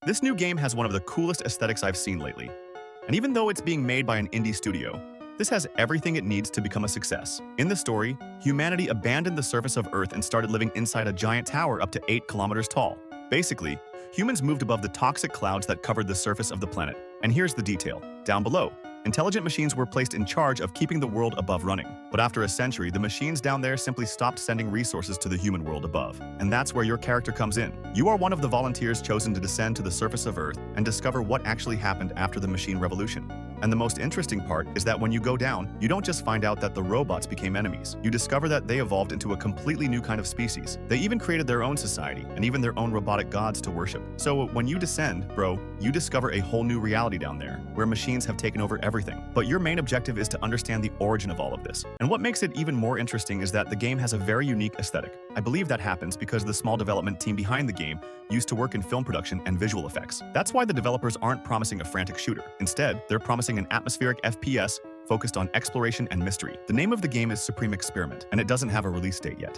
This new game has one of the coolest aesthetics I've seen lately. And even though it's being made by an indie studio, this has everything it needs to become a success. In the story, humanity abandoned the surface of Earth and started living inside a giant tower up to 8 kilometers tall. Basically, humans moved above the toxic clouds that covered the surface of the planet. And here's the detail. Down below, intelligent machines were placed in charge of keeping the world above running. But after a century, the machines down there simply stopped sending resources to the human world above. And that's where your character comes in. You are one of the volunteers chosen to descend to the surface of Earth and discover what actually happened after the machine revolution. And the most interesting part is that when you go down, you don't just find out that the robots became enemies. You discover that they evolved into a completely new kind of species. They even created their own society and even their own robotic gods to worship. So when you descend, bro, you discover a whole new reality down there, where machines have taken over everything. But your main objective is to understand the origin of all of this. And what makes it even more interesting is that the game has a very unique aesthetic. I believe that happens because the small development team behind the game used to work in film production and visual effects. That's why the developers aren't promising a frantic shooter. Instead, they're promising an atmospheric FPS focused on exploration and mystery. The name of the game is Supreme Experiment, and it doesn't have a release date yet.